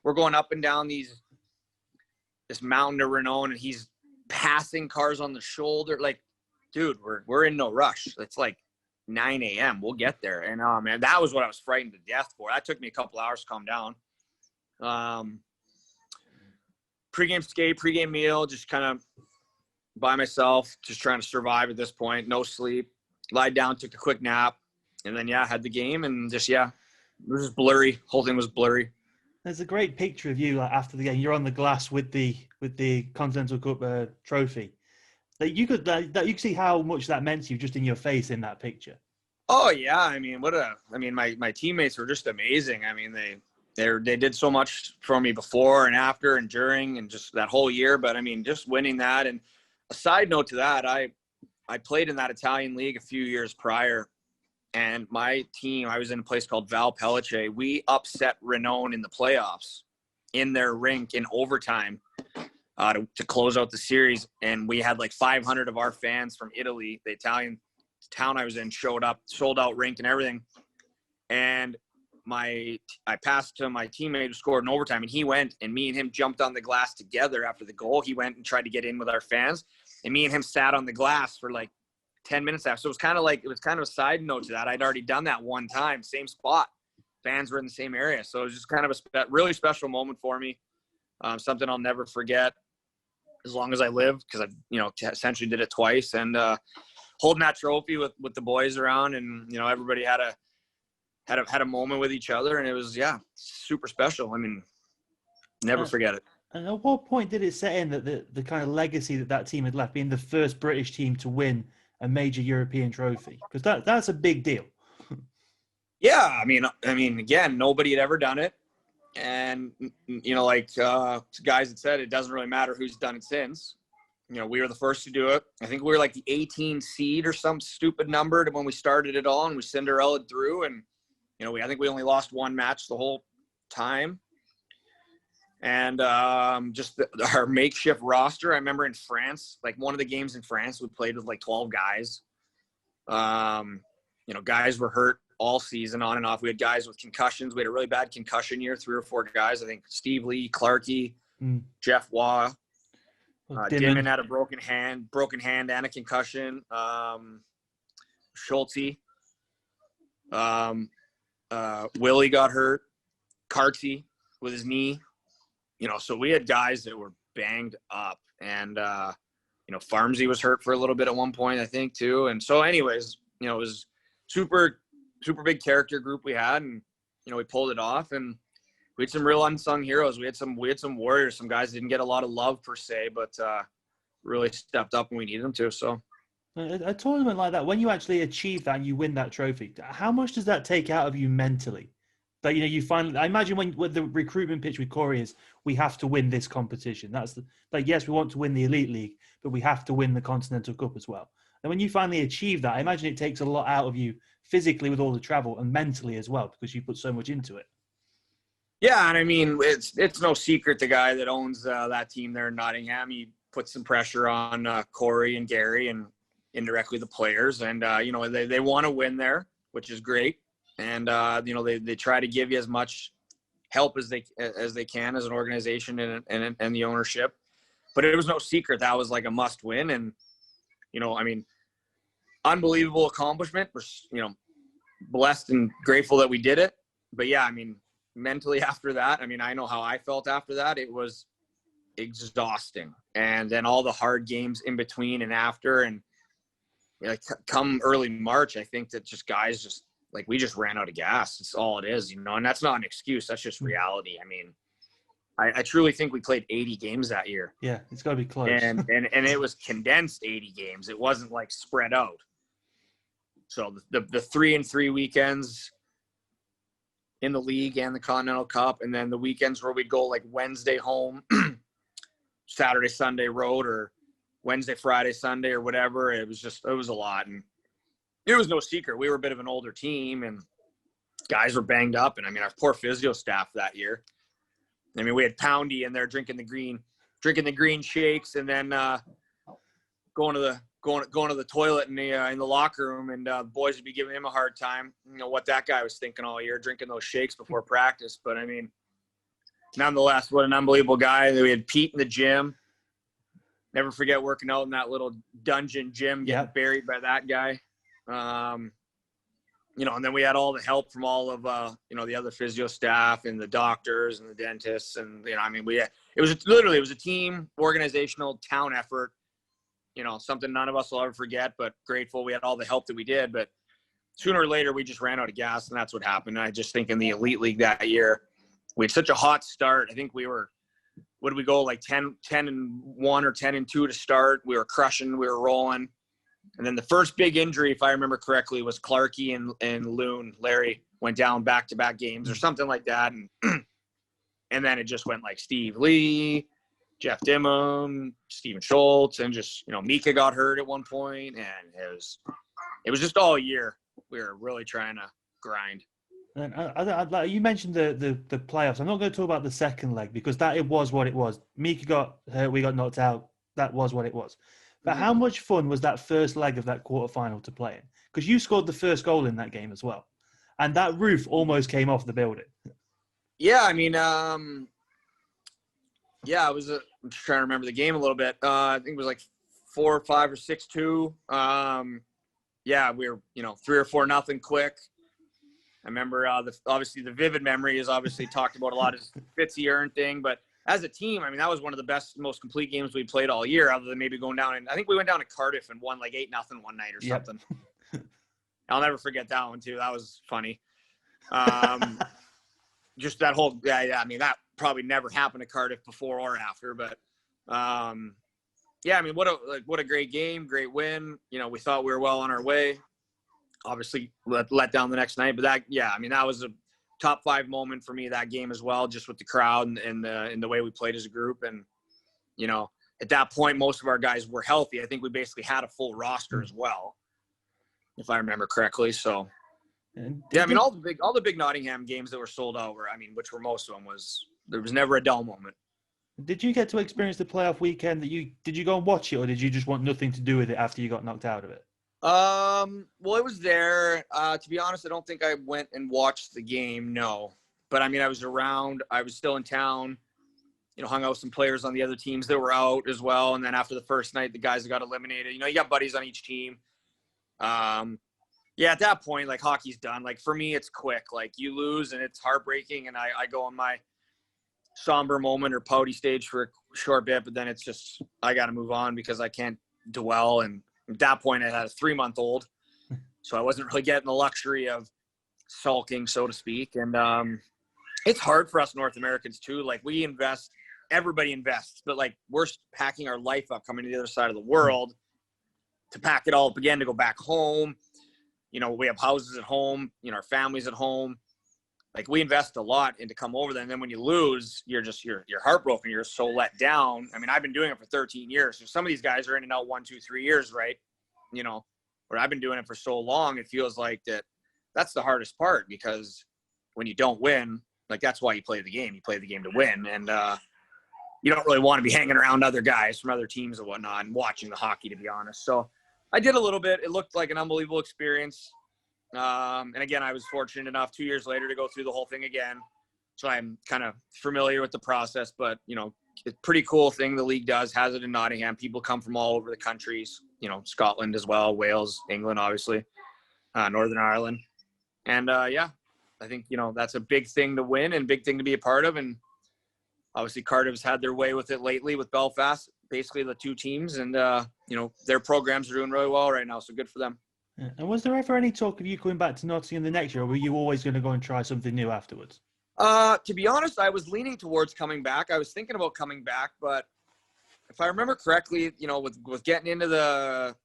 We're going up and down this mountain to Renown, and he's passing cars on the shoulder. Like, dude, we're in no rush. It's like 9 a.m. We'll get there. And man, that was what I was frightened to death for. That took me a couple hours to calm down. Pre-game skate, pre-game meal, just kind of by myself, just trying to survive at this point. No sleep. Lied down, took a quick nap, and then had the game, and just it was just blurry. Whole thing was blurry. There's a great picture of you after the game. You're on the glass with the Continental Cup trophy. That you could see how much that meant to you just in your face in that picture. Oh yeah, I mean, my teammates were just amazing. I mean, they did so much for me before and after and during and just that whole year. But I mean, just winning that. And a side note to that, I played in that Italian league a few years prior, and my team, I was in a place called Val Pellice. We upset Renown in the playoffs in their rink in overtime to close out the series. And we had like 500 of our fans from Italy, the Italian town I was in, showed up, sold out rink and everything. And I passed to my teammate who scored in overtime, and he went, and me and him jumped on the glass together after the goal. He went and tried to get in with our fans, and me and him sat on the glass for like 10 minutes after. So it was kind of a side note to that. I'd already done that one time, same spot. Fans were in the same area. So it was just kind of a really special moment for me. Something I'll never forget as long as I live, because I, essentially did it twice, and holding that trophy with the boys around, and, everybody had a moment with each other, and it was, super special. I mean, never forget it. And at what point did it set in that the kind of legacy that team had left, being the first British team to win a major European trophy? Because that's a big deal. Yeah, I mean, again, nobody had ever done it, and like guys had said, it doesn't really matter who's done it since. We were the first to do it. I think we were like the 18 seed or some stupid number when we started it all, and we Cinderellaed through, and I think we only lost one match the whole time. And just our makeshift roster. I remember in France, like one of the games in France, we played with like 12 guys. Guys were hurt all season on and off. We had guys with concussions. We had a really bad concussion year, 3 or 4 guys. I think Steve Lee, Clarkey, Jeff Waugh. Dimon had a broken hand and a concussion. Schulte. Willie got hurt. Carty with his knee. So we had guys that were banged up, and Farmsy was hurt for a little bit at one point, I think, too. And so, anyways, it was super, super big character group we had, and we pulled it off, and we had some real unsung heroes. We had some warriors. Some guys didn't get a lot of love per se, but really stepped up when we needed them to. So, a tournament like that, when you actually achieve that and you win that trophy, how much does that take out of you mentally? That you finally, I imagine when the recruitment pitch with Corey is, we have to win this competition. That's yes, we want to win the Elite League, but we have to win the Continental Cup as well. And when you finally achieve that, I imagine it takes a lot out of you physically with all the travel and mentally as well, because you put so much into it. Yeah, and I mean, it's no secret the guy that owns that team there in Nottingham, he put some pressure on Corey and Gary and indirectly the players, and they want to win there, which is great. And they try to give you as much help as they can as an organization and the ownership. But it was no secret that was like a must win, and unbelievable accomplishment. We're blessed and grateful that we did it. But yeah, mentally after that, I know how I felt after that. It was exhausting, and then all the hard games in between and after, and come early March, I think that just guys just. Like, we just ran out of gas. It's all it is, and that's not an excuse. That's just reality. I truly think we played 80 games that year. Yeah, it's got to be close. And it was condensed 80 games. It wasn't like spread out. So the 3-3 weekends in the league and the Continental Cup, and then the weekends where we'd go like Wednesday home, Saturday, Sunday road, or Wednesday, Friday, Sunday, or whatever. It was a lot. And it was no secret. We were a bit of an older team, and guys were banged up. And our poor physio staff that year. We had Poundy in there drinking the green shakes, and then going to the toilet in the locker room, and the boys would be giving him a hard time. What that guy was thinking all year, drinking those shakes before practice. But nonetheless, what an unbelievable guy. We had Pete in the gym. Never forget working out in that little dungeon gym, getting buried by that guy. And then we had all the help from all of the other physio staff and the doctors and the dentists, and it was a team, organizational, town effort. Something none of us will ever forget, but grateful we had all the help that we did. But sooner or later, we just ran out of gas, and that's what happened. And I just think in the Elite League that year, we had such a hot start. I think we were, what did we go, like 10-1 or 10-2 to start? We were crushing, we were rolling. And then the first big injury, if I remember correctly, was Clarkey and Loon. Larry went down back-to-back games or something like that. And then it just went like Steve Lee, Jeff Dimon, Steven Schultz, and just, Mika got hurt at one point. And it was just all year. We were really trying to grind. And you mentioned the playoffs. I'm not going to talk about the second leg because it was what it was. Mika got hurt, we got knocked out. That was what it was. But how much fun was that first leg of that quarterfinal to play in? Because you scored the first goal in that game as well. And that roof almost came off the building. Yeah, I'm just trying to remember the game a little bit. I think it was like 4 or 5 or 6-2. We were, 3 or 4-0 quick. I remember obviously the vivid memory is obviously talked about a lot as Fitzy Earn thing, but as a team, that was one of the best, most complete games we played all year, other than maybe going down. And I think we went down to Cardiff and won like 8-0 one night or something. I'll never forget that one too. That was funny. Just that whole, that probably never happened to Cardiff before or after, but yeah, I mean, what a great game, great win. You know, we thought we were well on our way. Obviously, let down the next night, but that was a top 5 moment for me, that game as well, just with the crowd and the way we played as a group. And you know, at that point, most of our guys were healthy. I think we basically had a full roster as well, if I remember correctly. So, yeah, I mean, all the big Nottingham games that were sold out which were most of them, there was never a dull moment. Did you get to experience the playoff weekend? Did you go and watch it, or did you just want nothing to do with it after you got knocked out of it? Well, it was there. To be honest, I don't think I went and watched the game. No, but I mean, I was around. I was still in town. You know, hung out with some players on the other teams that were out as well. And then after the first night, the guys that got eliminated, you know, you got buddies on each team. Yeah, at that point, like, hockey's done. Like, for me, it's quick. Like, you lose and it's heartbreaking, and I go on my somber moment or pouty stage for a short bit, but then it's just, I got to move on because I can't dwell. And at that point, I had a 3-month-old, so I wasn't really getting the luxury of sulking, so to speak. And it's hard for us North Americans too. Like, we invest, everybody invests, but like, we're packing our life up coming to the other side of the world to pack it all up again, to go back home. You know, we have houses at home, you know, our families at home. Like, we invest a lot into come over there. And then when you lose, you're heartbroken. You're so let down. I mean, I've been doing it for 13 years. So some of these guys are in and out 1, 2, 3 years, right? You know, but I've been doing it for so long. It feels like that's the hardest part, because when you don't win, like, that's why you play the game. You play the game to win. And you don't really want to be hanging around other guys from other teams and whatnot and watching the hockey, to be honest. So I did a little bit. It looked like an unbelievable experience. And again, I was fortunate enough 2 years later to go through the whole thing again. So I'm kind of familiar with the process, but, you know, it's a pretty cool thing the league has it in Nottingham. People come from all over the countries, you know, Scotland as well, Wales, England, obviously, Northern Ireland. And yeah, I think, you know, that's a big thing to win and big thing to be a part of. And obviously Cardiff's had their way with it lately with Belfast, basically the two teams. And, you know, their programs are doing really well right now. So good for them. And was there ever any talk of you coming back to Nottingham the next year, or were you always going to go and try something new afterwards? To be honest, I was leaning towards coming back. I was thinking about coming back, but if I remember correctly, you know, with getting into the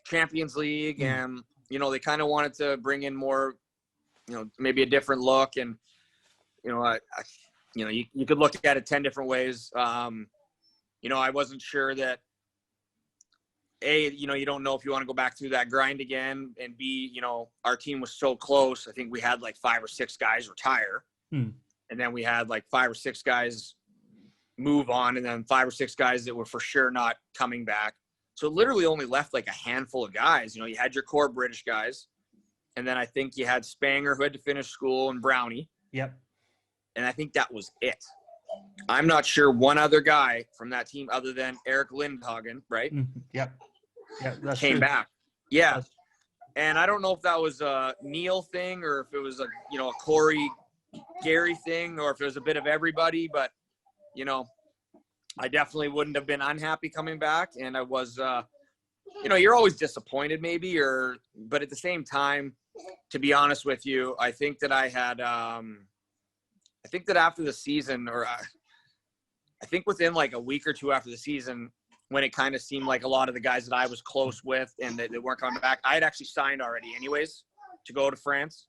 Champions League and, you know, they kind of wanted to bring in more, you know, maybe a different look. And, you know, you know, you could look at it 10 different ways. You know, I wasn't sure that, A, you know, you don't know if you want to go back through that grind again, and B, you know, our team was so close. I think we had like 5 or 6 guys retire. And then we had like 5 or 6 guys move on, and then 5 or 6 guys that were for sure not coming back. So it literally only left like a handful of guys. You know, you had your core British guys, and then I think you had Spanger, who had to finish school, and Brownie. Yep. And I think that was it. I'm not sure one other guy from that team other than Eric Lindhagen, right? Yep. Yeah, that's came true. back. Yeah. And I don't know if that was a Neil thing or if it was a, you know, a Corey Gary thing, or if it was a bit of everybody, but, you know, I definitely wouldn't have been unhappy coming back. And I was, you know, you're always disappointed maybe, but at the same time, to be honest with you, I think that I had, I think that after the season, or I think within like a week or two after the season, when it kind of seemed like a lot of the guys that I was close with and they weren't coming back, I had actually signed already anyways to go to France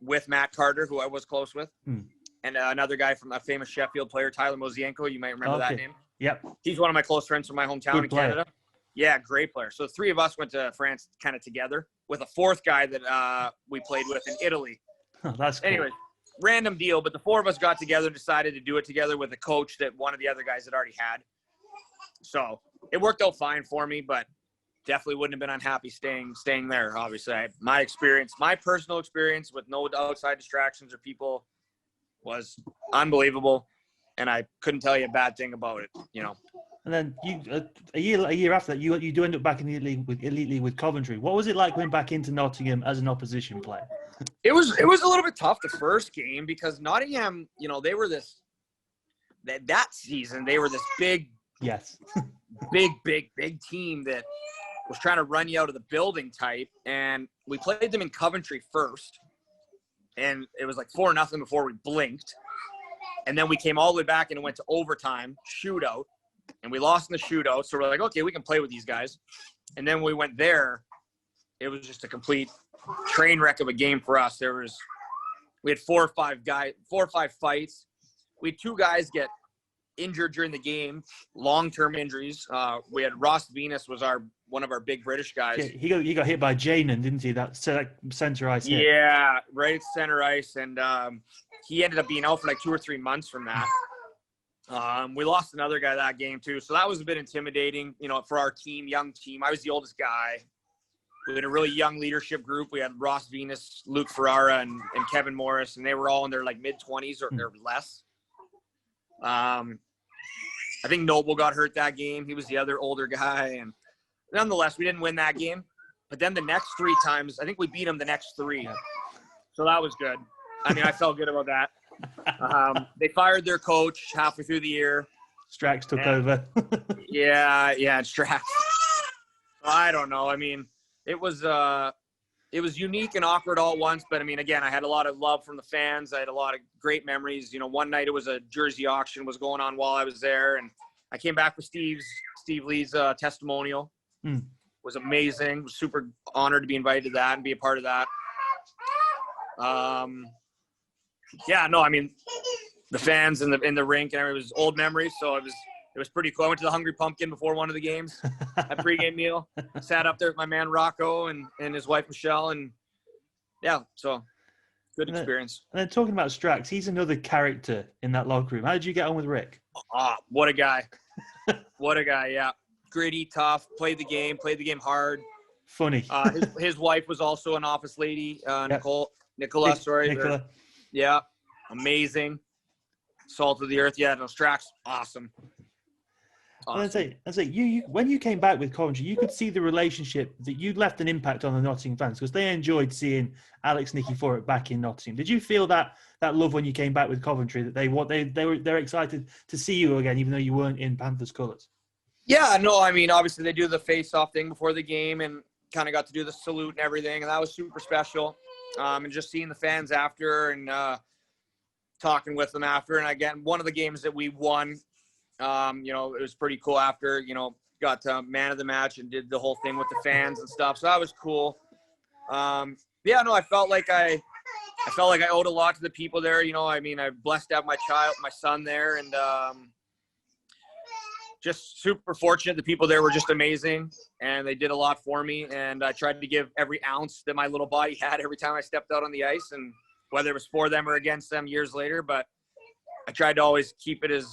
with Matt Carter, who I was close with, and another guy from a famous Sheffield player, Tyler Mosienko. You might remember that name. Yep. He's one of my close friends from my hometown in Canada. Yeah, great player. So the 3 of us went to France kind of together with a 4th guy that we played with in Italy. Oh, that's cool. Anyway, random deal, but the 4 of us got together and decided to do it together with a coach that one of the other guys had already had. So it worked out fine for me, but definitely wouldn't have been unhappy staying there. Obviously, my personal experience with no outside distractions or people was unbelievable, and I couldn't tell you a bad thing about it. You know. And then a year after that, you do end up back in the elite league with Coventry. What was it like going back into Nottingham as an opposition player? It was a little bit tough the first game, because Nottingham, you know, they were that season they were this big. Yes. big team that was trying to run you out of the building type. And we played them in Coventry first. And it was like 4-0 before we blinked. And then we came all the way back and it went to overtime, shootout. and we lost in the shootout. So we're like, okay, we can play with these guys. And then we went there. It was just a complete train wreck of a game for us. We had 4 or 5 fights. We had 2 guys get injured during the game, long-term injuries. We had Ross Venus was one of our big British guys. Yeah, he got hit by Janan, didn't he? That center ice hit. Yeah, right at center ice, and he ended up being out for like 2 or 3 months from that. We lost another guy that game too, so that was a bit intimidating, for our team, young team. I was the oldest guy. We had a really young leadership group. We had Ross Venus, Luke Ferrara, and Kevin Morris, and they were all in their like mid-20s or less. I think Noble got hurt that game. He was the other older guy, and nonetheless, we didn't win that game. But then the next 3 times, I think we beat them the next 3. Yeah. So that was good. I mean, I felt good about that. They fired their coach halfway through the year. Strax took over. yeah, Strax. I don't know. I mean, it was unique and awkward all at once. But, I mean, again, I had a lot of love from the fans. I had a lot of great memories. One night it was a jersey auction was going on while I was there. And I came back with Steve Lee's testimonial. It was amazing. Was super honored to be invited to that and be a part of that. I mean, the fans in the rink and everything was old memories. So it was pretty cool. I went to the Hungry Pumpkin before one of the games, a pregame meal. Sat up there with my man Rocco and his wife Michelle, and so good experience. And then talking about Strax, he's another character in that locker room. How did you get on with Rick? What a guy! What a guy! Yeah, gritty, tough. Played the game hard. Funny. His wife was also an office lady, Nicola. Nicola. Yeah, amazing. Salt of the earth. Yeah, no, Strax, awesome. Awesome. I say, you when you came back with Coventry, you could see the relationship that you'd left an impact on the Nottingham fans because they enjoyed seeing Alex Nikiforuk back in Nottingham. Did you feel that love when you came back with Coventry, that they're excited to see you again, even though you weren't in Panthers colours? Yeah, no, I mean, obviously they do the face-off thing before the game and kind of got to do the salute and everything, and that was super special. And just seeing the fans after and talking with them after. And again, one of the games that we won, it was pretty cool after, got man of the match and did the whole thing with the fans and stuff. So that was cool. I felt like I owed a lot to the people there. I mean, I'm blessed to have my son there, and just super fortunate. The people there were just amazing, and they did a lot for me. And I tried to give every ounce that my little body had every time I stepped out on the ice, and whether it was for them or against them years later. But I tried to always keep it as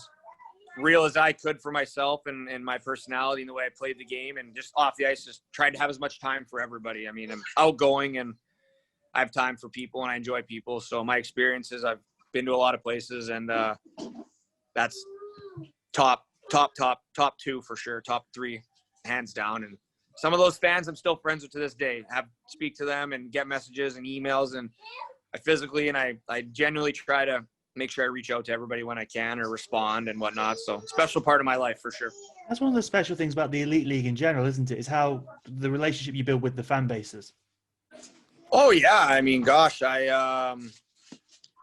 real as I could for myself and my personality and the way I played the game, and just off the ice, just tried to have as much time for everybody. I mean, I'm outgoing and I have time for people and I enjoy people. So my experiences, I've been to a lot of places, and that's top 2 for sure, top 3 hands down. And some of those fans I'm still friends with to this day. Speak to them and get messages and emails, and I physically and I genuinely try to make sure I reach out to everybody when I can or respond and whatnot. So special part of my life for sure. That's one of the special things about the Elite League in general, isn't it? Is how the relationship you build with the fan bases. Oh yeah. I mean, gosh, I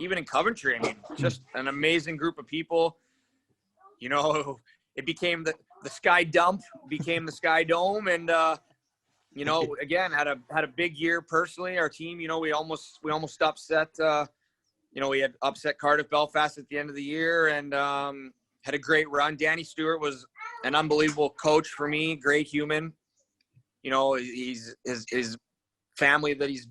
even in Coventry, I mean, just an amazing group of people. It became the Sky Dump, became the Sky Dome, and again, had a big year personally. Our team, we almost upset. We had upset Cardiff Belfast at the end of the year, and had a great run. Danny Stewart was an unbelievable coach for me, great human. He's his family that he's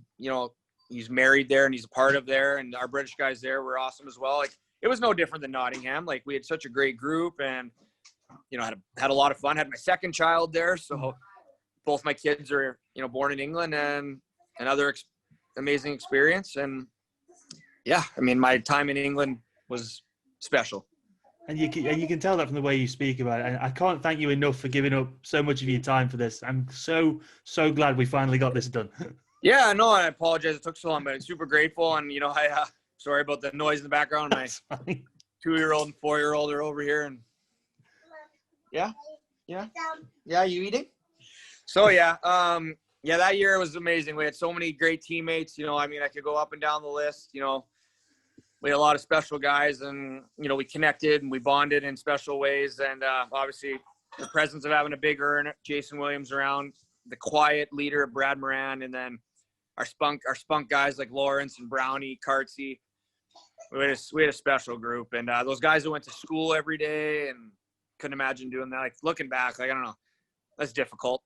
married there and he's a part of there, and our British guys there were awesome as well. Like, it was no different than Nottingham. Like, we had such a great group, and had a lot of fun. Had my second child there, so both my kids are born in England, and another amazing experience. And yeah, I mean, my time in England was special. And you can tell that from the way you speak about it. And I can't thank you enough for giving up so much of your time for this. I'm so glad we finally got this done. Yeah, no, I apologize it took so long, but I'm super grateful. And I sorry about the noise in the background. My 2-year-old and 4-year-old are over here, and yeah, you eating? So that year was amazing. We had so many great teammates. I mean, I could go up and down the list. we had a lot of special guys, and we connected and we bonded in special ways. And obviously, the presence of having a big earn, Jason Williams around, the quiet leader of Brad Moran, and then our spunk guys like Lawrence and Brownie, Cartsy. We had a special group, and those guys that went to school every day and couldn't imagine doing that. Like, looking back, like, I don't know, that's difficult.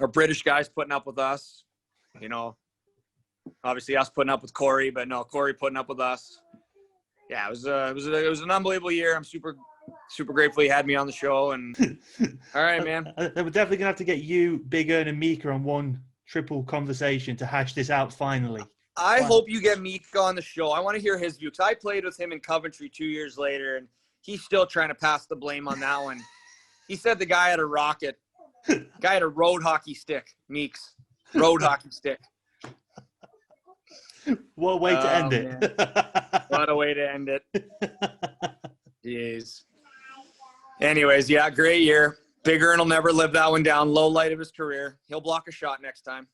Our British guys putting up with us, obviously us putting up with Corey, but no, Corey putting up with us. Yeah, it was an unbelievable year. I'm super grateful he had me on the show. And all right, man. We're definitely gonna have to get you, Big Ern, and Mika on one triple conversation to hash this out finally. I hope you get Mika on the show. I want to hear his view, because I played with him in Coventry 2 years later, and he's still trying to pass the blame on that one. He said the guy had a rocket. Guy had a road hockey stick, Meeks. Road hockey stick. What a way to end it. What a way to end it. Jeez. Anyways, yeah, great year. Big Ern will never live that one down. Low light of his career. He'll block a shot next time.